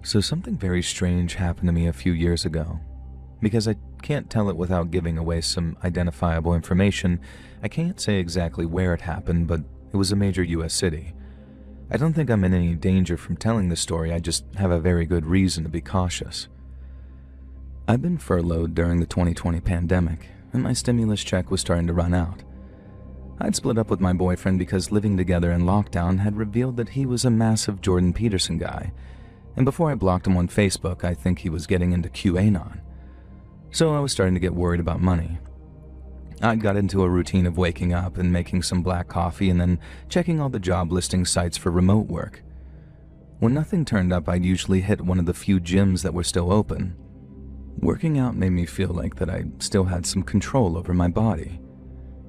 So something very strange happened to me a few years ago. Because I can't tell it without giving away some identifiable information, I can't say exactly where it happened, but it was a major US city. I don't think I'm in any danger from telling this story, I just have a very good reason to be cautious. I've been furloughed during the 2020 pandemic, and my stimulus check was starting to run out. I'd split up with my boyfriend because living together in lockdown had revealed that he was a massive Jordan Peterson guy, and before I blocked him on Facebook, I think he was getting into QAnon. So I was starting to get worried about money. I got into a routine of waking up and making some black coffee and then checking all the job listing sites for remote work. When nothing turned up, I'd usually hit one of the few gyms that were still open. Working out made me feel like that I still had some control over my body.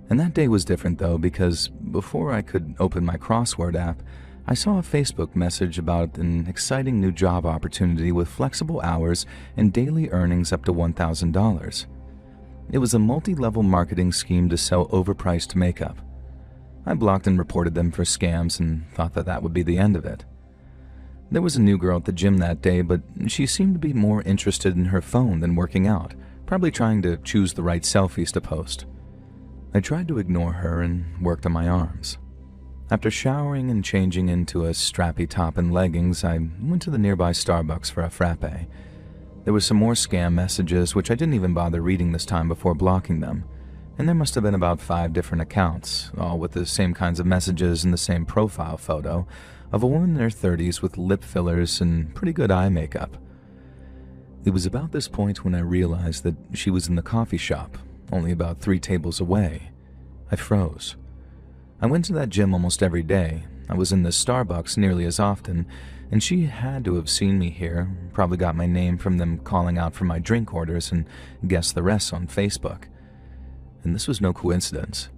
And that day was different though, because before I could open my crossword app, I saw a Facebook message about an exciting new job opportunity with flexible hours and daily earnings up to $1,000. It was a multi-level marketing scheme to sell overpriced makeup. I blocked and reported them for scams and thought that that would be the end of it. There was a new girl at the gym that day, but she seemed to be more interested in her phone than working out, probably trying to choose the right selfies to post. I tried to ignore her and worked on my arms. After showering and changing into a strappy top and leggings, I went to the nearby Starbucks for a frappe. There were some more scam messages, which I didn't even bother reading this time before blocking them, and there must have been about 5 different accounts, all with the same kinds of messages and the same profile photo of a woman in her 30s with lip fillers and pretty good eye makeup. It was about this point when I realized that she was in the coffee shop, only about 3 tables away. I froze. I went to that gym almost every day. I was in the Starbucks nearly as often, and she had to have seen me here, probably got my name from them calling out for my drink orders and guessed the rest on Facebook. And this was no coincidence.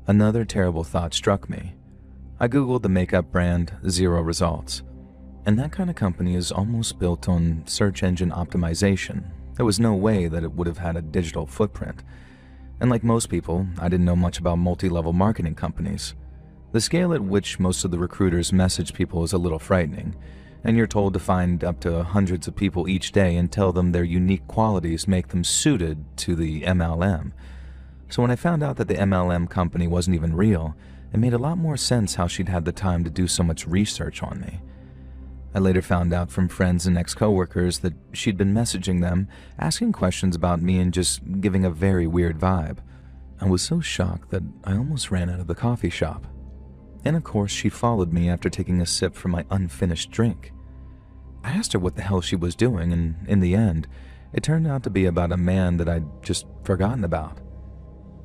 Another terrible thought struck me. I googled the makeup brand, 0 results. And that kind of company is almost built on search engine optimization. There was no way that it would have had a digital footprint. And like most people, I didn't know much about multi-level marketing companies. The scale at which most of the recruiters message people is a little frightening, and you're told to find up to hundreds of people each day and tell them their unique qualities make them suited to the MLM. So when I found out that the MLM company wasn't even real, it made a lot more sense how she'd had the time to do so much research on me. I later found out from friends and ex-coworkers that she'd been messaging them, asking questions about me and just giving a very weird vibe. I was so shocked that I almost ran out of the coffee shop. And of course, she followed me after taking a sip from my unfinished drink. I asked her what the hell she was doing, and in the end, it turned out to be about a man that I'd just forgotten about.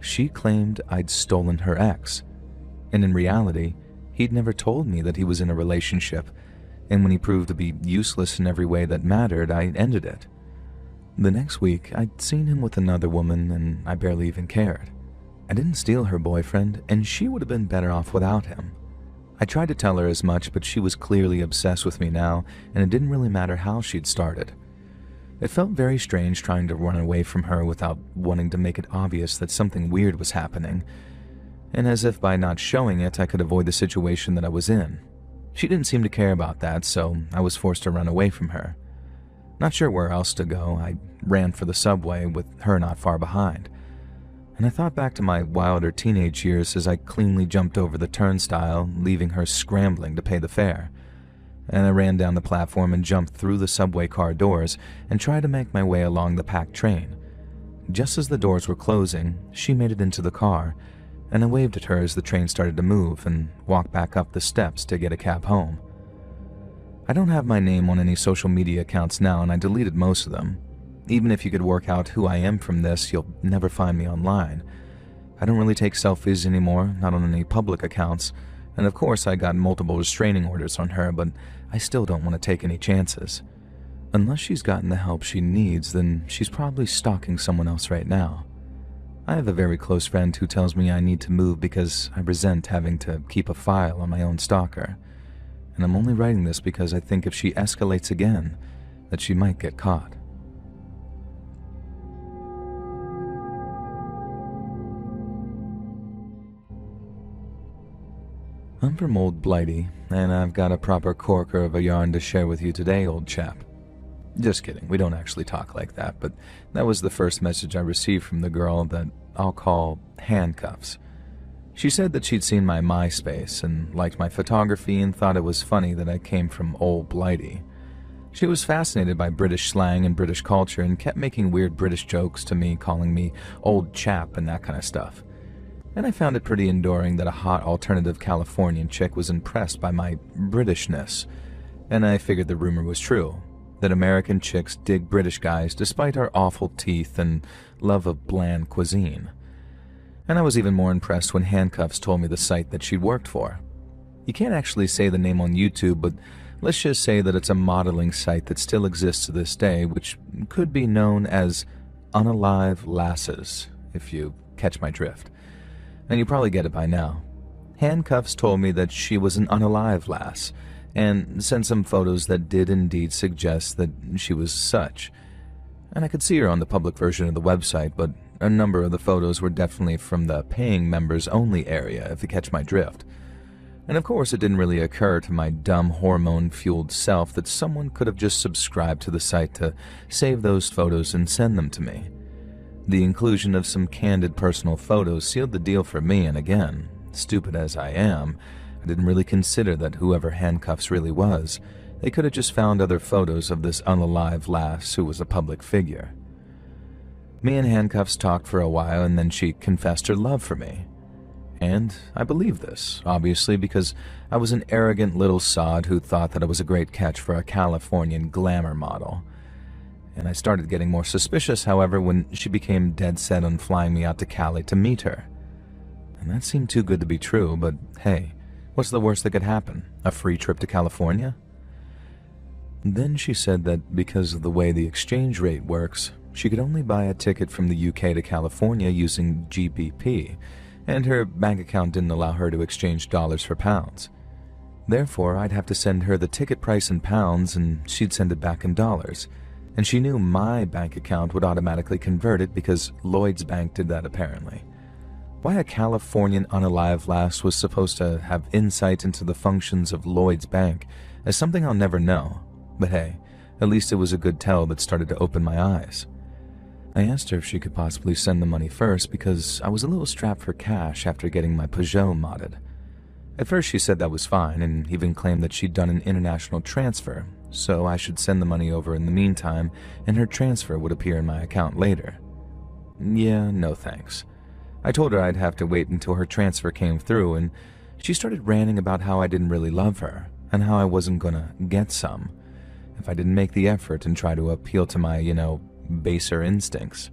She claimed I'd stolen her ex, and in reality, he'd never told me that he was in a relationship, and when he proved to be useless in every way that mattered, I ended it. The next week, I'd seen him with another woman, and I barely even cared. I didn't steal her boyfriend, and she would have been better off without him. I tried to tell her as much, but she was clearly obsessed with me now, and it didn't really matter how she'd started. It felt very strange trying to run away from her without wanting to make it obvious that something weird was happening, and as if by not showing it, I could avoid the situation that I was in. She didn't seem to care about that, so I was forced to run away from her. Not sure where else to go, I ran for the subway with her not far behind. And I thought back to my wilder teenage years as I cleanly jumped over the turnstile, leaving her scrambling to pay the fare. And I ran down the platform and jumped through the subway car doors and tried to make my way along the packed train. Just as the doors were closing, she made it into the car, and I waved at her as the train started to move and walked back up the steps to get a cab home. I don't have my name on any social media accounts now, and I deleted most of them. Even if you could work out who I am from this, you'll never find me online. I don't really take selfies anymore, not on any public accounts, and of course I got multiple restraining orders on her, but I still don't want to take any chances. Unless she's gotten the help she needs, then she's probably stalking someone else right now. I have a very close friend who tells me I need to move because I resent having to keep a file on my own stalker. And I'm only writing this because I think if she escalates again, that she might get caught. I'm from Old Blighty, and I've got a proper corker of a yarn to share with you today, old chap. Just kidding, we don't actually talk like that, but that was the first message I received from the girl that I'll call Handcuffs. She said that she'd seen my MySpace and liked my photography and thought it was funny that I came from Old Blighty. She was fascinated by British slang and British culture and kept making weird British jokes to me, calling me old chap and that kind of stuff. And I found it pretty enduring that a hot alternative Californian chick was impressed by my Britishness, and I figured the rumor was true, that American chicks dig British guys despite our awful teeth and love of bland cuisine. And I was even more impressed when Handcuffs told me the site that she'd worked for. You can't actually say the name on YouTube, but let's just say that it's a modeling site that still exists to this day, which could be known as Unalive Lasses, if you catch my drift. And you probably get it by now. Handcuffs told me that she was an unalive lass, and sent some photos that did indeed suggest that she was such. And I could see her on the public version of the website, but a number of the photos were definitely from the paying members only area, if you catch my drift. And of course, it didn't really occur to my dumb hormone-fueled self that someone could have just subscribed to the site to save those photos and send them to me. The inclusion of some candid personal photos sealed the deal for me, and again, stupid as I am, I didn't really consider that whoever Handcuffs really was, they could have just found other photos of this unalive lass who was a public figure. Me and Handcuffs talked for a while, and then she confessed her love for me. And I believed this, obviously, because I was an arrogant little sod who thought that I was a great catch for a Californian glamour model. And I started getting more suspicious, however, when she became dead set on flying me out to Cali to meet her. And that seemed too good to be true, but hey, what's the worst that could happen? A free trip to California? Then she said that because of the way the exchange rate works, she could only buy a ticket from the UK to California using GBP, and her bank account didn't allow her to exchange dollars for pounds. Therefore, I'd have to send her the ticket price in pounds and she'd send it back in dollars. And she knew my bank account would automatically convert it because Lloyd's Bank did that apparently. Why a Californian unalive lass was supposed to have insight into the functions of Lloyd's Bank is something I'll never know. But hey, at least it was a good tell that started to open my eyes. I asked her if she could possibly send the money first because I was a little strapped for cash after getting my Peugeot modded. At first she said that was fine and even claimed that she'd done an international transfer, so I should send the money over in the meantime and her transfer would appear in my account later. Yeah, no thanks. I told her I'd have to wait until her transfer came through, and she started ranting about how I didn't really love her and how I wasn't gonna get some if I didn't make the effort and try to appeal to my, baser instincts.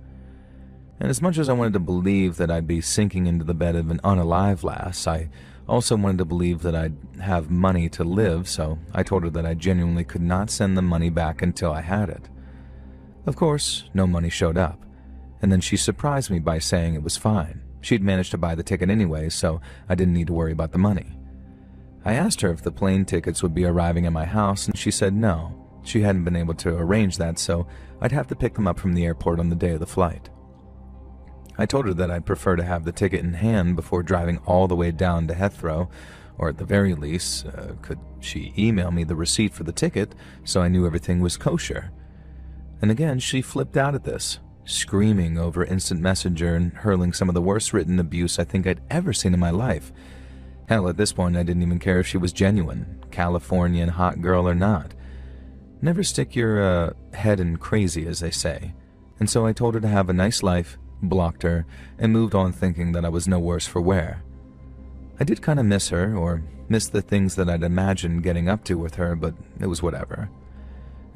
And as much as I wanted to believe that I'd be sinking into the bed of an unalive lass, I also wanted to believe that I'd have money to live, so I told her that I genuinely could not send the money back until I had it. Of course, no money showed up, and then she surprised me by saying it was fine. She'd managed to buy the ticket anyway, so I didn't need to worry about the money. I asked her if the plane tickets would be arriving at my house, and she said no. She hadn't been able to arrange that, so I'd have to pick them up from the airport on the day of the flight. I told her that I'd prefer to have the ticket in hand before driving all the way down to Heathrow, or at the very least, could she email me the receipt for the ticket so I knew everything was kosher. And again, she flipped out at this, screaming over instant messenger and hurling some of the worst written abuse I think I'd ever seen in my life. Hell, at this point I didn't even care if she was genuine, Californian hot girl or not. Never stick your head in crazy, as they say. And so I told her to have a nice life, blocked her, and moved on thinking that I was no worse for wear. I did kind of miss her, or miss the things that I'd imagined getting up to with her, but it was whatever.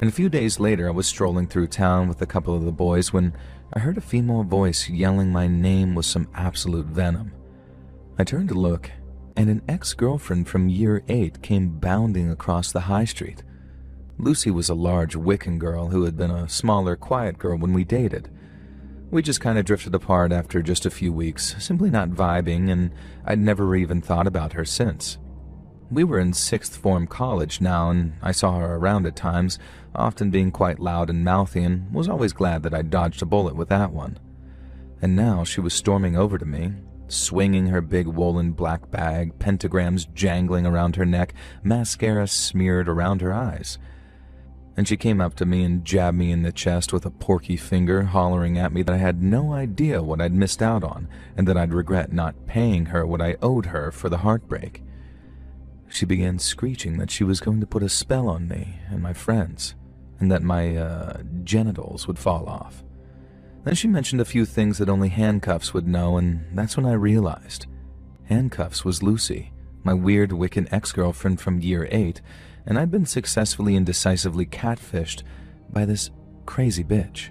And a few days later, I was strolling through town with a couple of the boys when I heard a female voice yelling my name with some absolute venom. I turned to look, and an ex-girlfriend from year 8 came bounding across the high street. Lucy was a large Wiccan girl who had been a smaller, quiet girl when we dated. We just kind of drifted apart after just a few weeks, simply not vibing, and I'd never even thought about her since. We were in 6th form college now, and I saw her around at times, often being quite loud and mouthy, and was always glad that I dodged a bullet with that one. And now she was storming over to me, swinging her big woolen black bag, pentagrams jangling around her neck, mascara smeared around her eyes. and she came up to me and jabbed me in the chest with a porky finger, hollering at me that I had no idea what I'd missed out on and that I'd regret not paying her what I owed her for the heartbreak. She began screeching that she was going to put a spell on me and my friends, and that my genitals would fall off. Then she mentioned a few things that only Handcuffs would know, and that's when I realized. Handcuffs was Lucy, my weird Wiccan ex-girlfriend from year 8, and I'd been successfully and decisively catfished by this crazy bitch.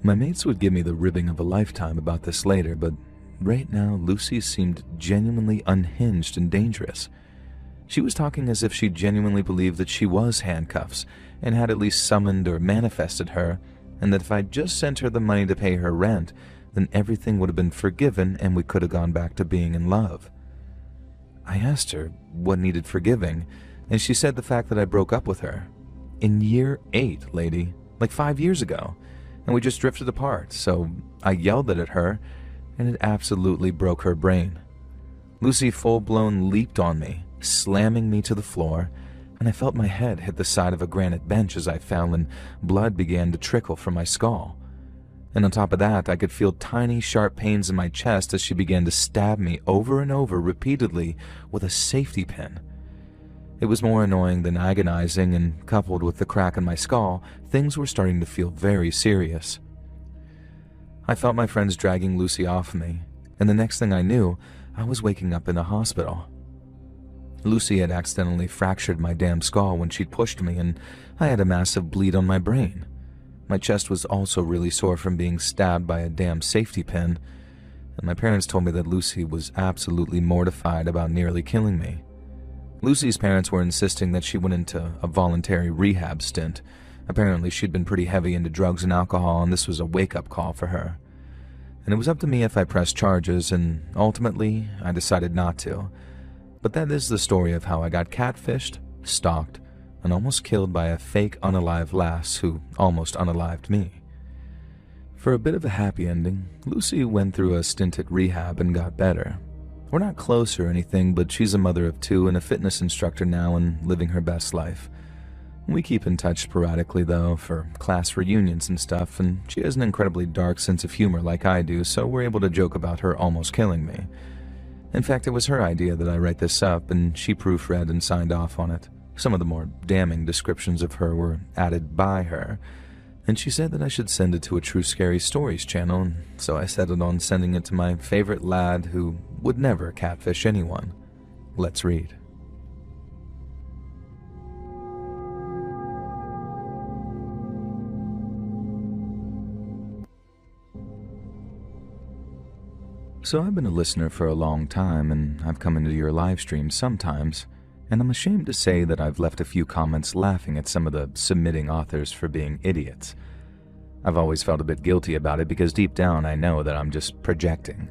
My mates would give me the ribbing of a lifetime about this later, but right now Lucy seemed genuinely unhinged and dangerous. She was talking as if she genuinely believed that she was Handcuffs and had at least summoned or manifested her, and that if I'd just sent her the money to pay her rent, then everything would have been forgiven and we could have gone back to being in love. I asked her what needed forgiving, and she said the fact that I broke up with her. In year 8, lady, like 5 years ago, and we just drifted apart, so I yelled at her, and it absolutely broke her brain. Lucy full-blown leaped on me, slamming me to the floor, and I felt my head hit the side of a granite bench as I fell, and blood began to trickle from my skull. And on top of that, I could feel tiny, sharp pains in my chest as she began to stab me over and over repeatedly with a safety pin. It was more annoying than agonizing, and coupled with the crack in my skull, things were starting to feel very serious. I felt my friends dragging Lucy off me, and the next thing I knew, I was waking up in a hospital. Lucy had accidentally fractured my damn skull when she'd pushed me, and I had a massive bleed on my brain. My chest was also really sore from being stabbed by a damn safety pin, and my parents told me that Lucy was absolutely mortified about nearly killing me. Lucy's parents were insisting that she went into a voluntary rehab stint. Apparently she'd been pretty heavy into drugs and alcohol, and this was a wake-up call for her. And it was up to me if I pressed charges, and ultimately I decided not to. But that is the story of how I got catfished, stalked, and almost killed by a fake unalive lass who almost unalived me. For a bit of a happy ending, Lucy went through a stint at rehab and got better. We're not close or anything, but she's a mother of 2 and a fitness instructor now and living her best life. We keep in touch sporadically, though, for class reunions and stuff, and she has an incredibly dark sense of humor like I do, so we're able to joke about her almost killing me. In fact, it was her idea that I write this up, and she proofread and signed off on it. Some of the more damning descriptions of her were added by her, and she said that I should send it to a True Scary Stories channel, and so I settled on sending it to my favorite lad who would never catfish anyone. Let's read. So I've been a listener for a long time, and I've come into your live streams sometimes, and I'm ashamed to say that I've left a few comments laughing at some of the submitting authors for being idiots. I've always felt a bit guilty about it because deep down I know that I'm just projecting.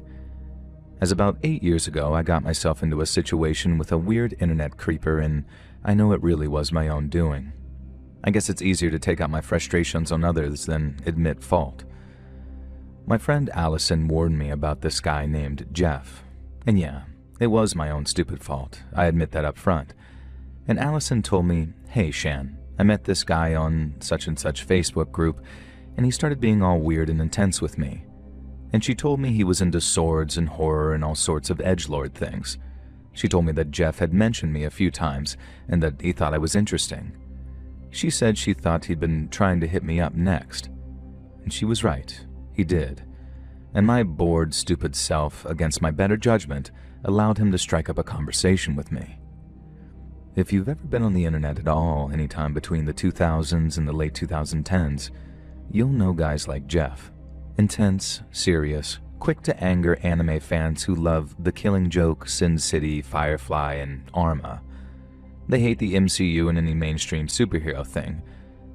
As about 8 years ago, I got myself into a situation with a weird internet creeper, and I know it really was my own doing. I guess it's easier to take out my frustrations on others than admit fault. My friend Allison warned me about this guy named Jeff. And yeah, it was my own stupid fault. I admit that up front. And Allison told me, "Hey Shan, I met this guy on such and such Facebook group, and he started being all weird and intense with me." And she told me he was into swords and horror and all sorts of edgelord things. She told me that Jeff had mentioned me a few times and that he thought I was interesting. She said she thought he'd been trying to hit me up next. And she was right. He did. And my bored, stupid self, against my better judgment, allowed him to strike up a conversation with me. If you've ever been on the internet at all anytime between the 2000s and the late 2010s, you'll know guys like Jeff. Intense, serious, quick-to-anger anime fans who love The Killing Joke, Sin City, Firefly, and Arma. They hate the MCU and any mainstream superhero thing.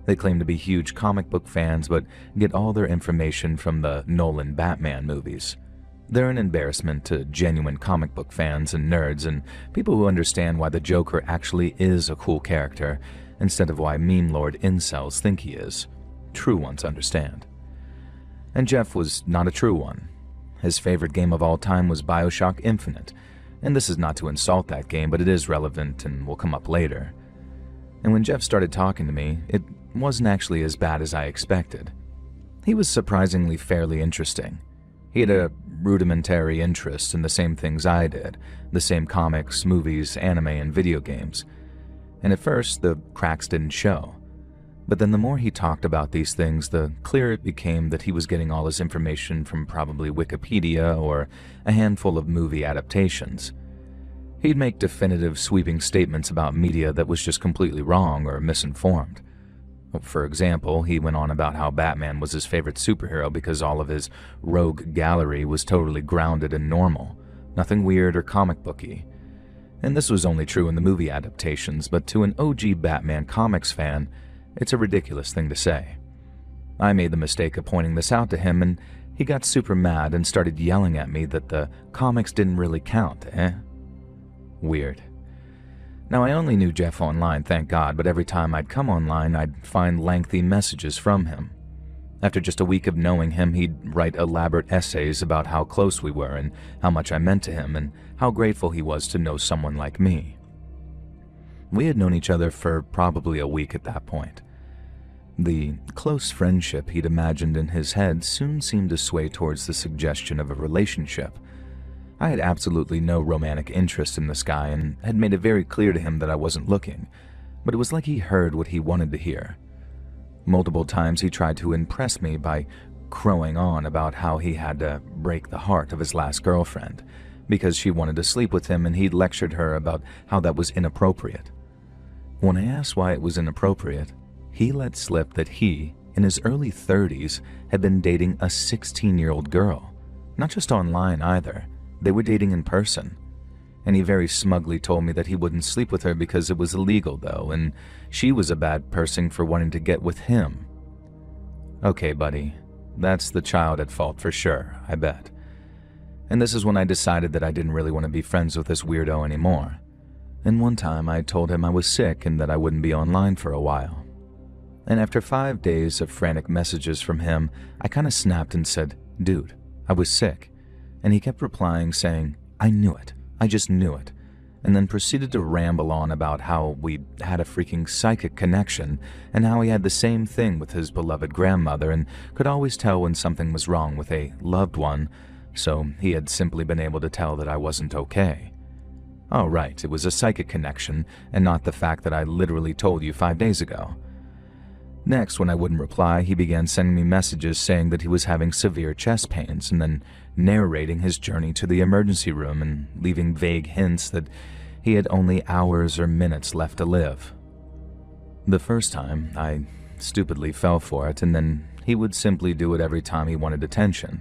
They claim to be huge comic book fans, but get all their information from the Nolan Batman movies. They're an embarrassment to genuine comic book fans and nerds and people who understand why the Joker actually is a cool character, instead of why meme lord incels think he is. True ones understand. And Jeff was not a true one. His favorite game of all time was BioShock Infinite, and this is not to insult that game, but it is relevant and will come up later. And when Jeff started talking to me, it wasn't actually as bad as I expected. He was surprisingly fairly interesting. He had a rudimentary interest in the same things I did, the same comics, movies, anime, and video games. And at first, the cracks didn't show. But then the more he talked about these things, the clearer it became that he was getting all his information from probably Wikipedia or a handful of movie adaptations. He'd make definitive, sweeping statements about media that was just completely wrong or misinformed. For example, he went on about how Batman was his favorite superhero because all of his rogue gallery was totally grounded and normal, nothing weird or comic booky. And this was only true in the movie adaptations, but to an OG Batman comics fan, it's a ridiculous thing to say. I made the mistake of pointing this out to him, and he got super mad and started yelling at me that the comics didn't really count, Weird. Now, I only knew Jeff online, thank God, but every time I'd come online, I'd find lengthy messages from him. After just a week of knowing him, he'd write elaborate essays about how close we were and how much I meant to him and how grateful he was to know someone like me. We had known each other for probably a week at that point. The close friendship he'd imagined in his head soon seemed to sway towards the suggestion of a relationship. I had absolutely no romantic interest in this guy and had made it very clear to him that I wasn't looking, but it was like he heard what he wanted to hear. Multiple times he tried to impress me by crowing on about how he had to break the heart of his last girlfriend because she wanted to sleep with him, and he'd lectured her about how that was inappropriate. When I asked why it was inappropriate, he let slip that he, in his early 30s, had been dating a 16-year-old girl. Not just online either. They were dating in person. And he very smugly told me that he wouldn't sleep with her because it was illegal, though, and she was a bad person for wanting to get with him. Okay, buddy. That's the child at fault for sure, I bet. And this is when I decided that I didn't really want to be friends with this weirdo anymore. And one time I told him I was sick and that I wouldn't be online for a while. And after 5 days of frantic messages from him, I kind of snapped and said, "Dude, I was sick." And he kept replying saying, "I knew it. I just knew it." And then proceeded to ramble on about how we had a freaking psychic connection and how he had the same thing with his beloved grandmother and could always tell when something was wrong with a loved one, so he had simply been able to tell that I wasn't okay. Oh right, it was a psychic connection and not the fact that I literally told you 5 days ago. Next, when I wouldn't reply, he began sending me messages saying that he was having severe chest pains and then narrating his journey to the emergency room and leaving vague hints that he had only hours or minutes left to live. The first time, I stupidly fell for it, and then he would simply do it every time he wanted attention.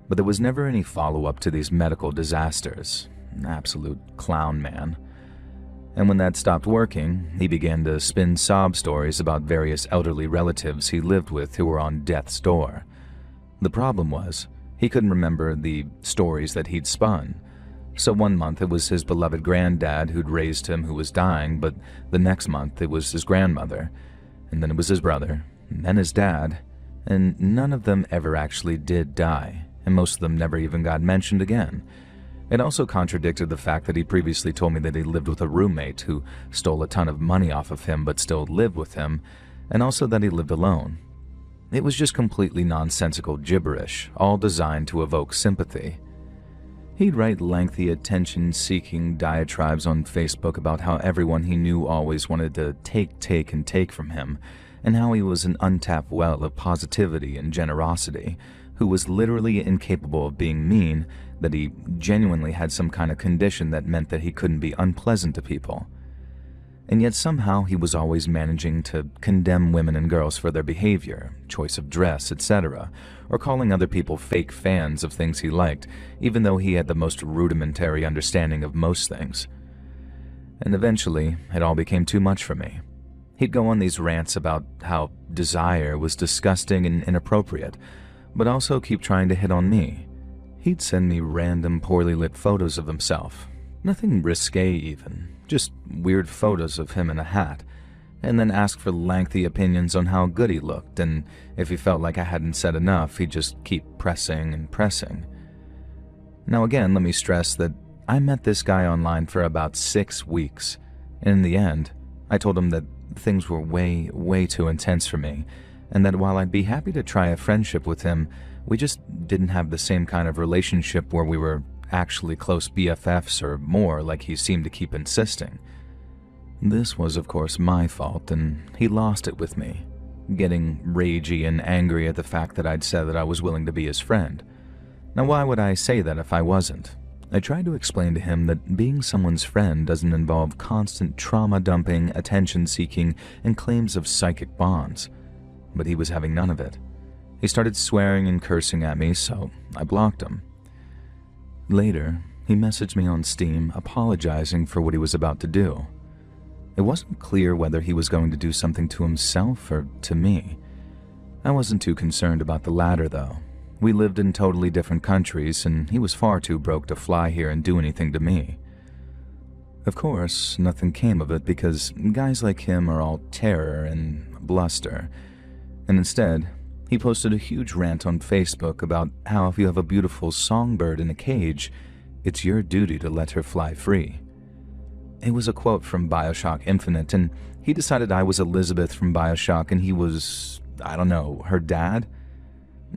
But there was never any follow-up to these medical disasters. An absolute clown man. And when that stopped working, he began to spin sob stories about various elderly relatives he lived with who were on death's door. The problem was, he couldn't remember the stories that he'd spun. So one month it was his beloved granddad who'd raised him who was dying, but the next month it was his grandmother, and then it was his brother, and then his dad, and none of them ever actually did die, and most of them never even got mentioned again. It also contradicted the fact that he previously told me that he lived with a roommate who stole a ton of money off of him but still lived with him, and also that he lived alone. It was just completely nonsensical gibberish, all designed to evoke sympathy. He'd write lengthy attention-seeking diatribes on Facebook about how everyone he knew always wanted to take from him, and how he was an untapped well of positivity and generosity, who was literally incapable of being mean, that he genuinely had some kind of condition that meant that he couldn't be unpleasant to people. And yet somehow he was always managing to condemn women and girls for their behavior, choice of dress, etc., or calling other people fake fans of things he liked, even though he had the most rudimentary understanding of most things. And eventually, it all became too much for me. He'd go on these rants about how desire was disgusting and inappropriate, but also keep trying to hit on me. He'd send me random poorly lit photos of himself. Nothing risque even, just weird photos of him in a hat, and then ask for lengthy opinions on how good he looked, and if he felt like I hadn't said enough, he'd just keep pressing and pressing. Now again, let me stress that I met this guy online for about 6 weeks, and in the end, I told him that things were way too intense for me, and that while I'd be happy to try a friendship with him, we just didn't have the same kind of relationship where we were actually close BFFs or more like he seemed to keep insisting. This was, of course, my fault, and he lost it with me, getting ragey and angry at the fact that I'd said that I was willing to be his friend. Now, why would I say that if I wasn't? I tried to explain to him that being someone's friend doesn't involve constant trauma-dumping, attention-seeking, and claims of psychic bonds. But he was having none of it. He started swearing and cursing at me, so I blocked him. Later, he messaged me on Steam apologizing for what he was about to do. It wasn't clear whether he was going to do something to himself or to me. I wasn't too concerned about the latter, though. We lived in totally different countries, and he was far too broke to fly here and do anything to me. Of course, nothing came of it because guys like him are all terror and bluster. And instead, he posted a huge rant on Facebook about how if you have a beautiful songbird in a cage, it's your duty to let her fly free. It was a quote from BioShock Infinite, and he decided I was Elizabeth from BioShock and he was, I don't know, her dad?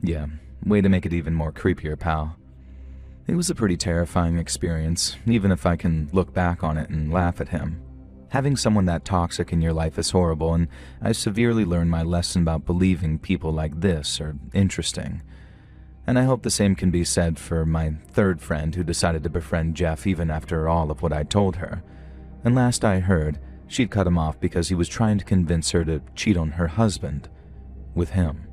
Yeah, way to make it even more creepier, pal. It was a pretty terrifying experience, even if I can look back on it and laugh at him. Having someone that toxic in your life is horrible, and I severely learned my lesson about believing people like this are interesting. And I hope the same can be said for my third friend who decided to befriend Jeff even after all of what I told her. And last I heard, she'd cut him off because he was trying to convince her to cheat on her husband with him.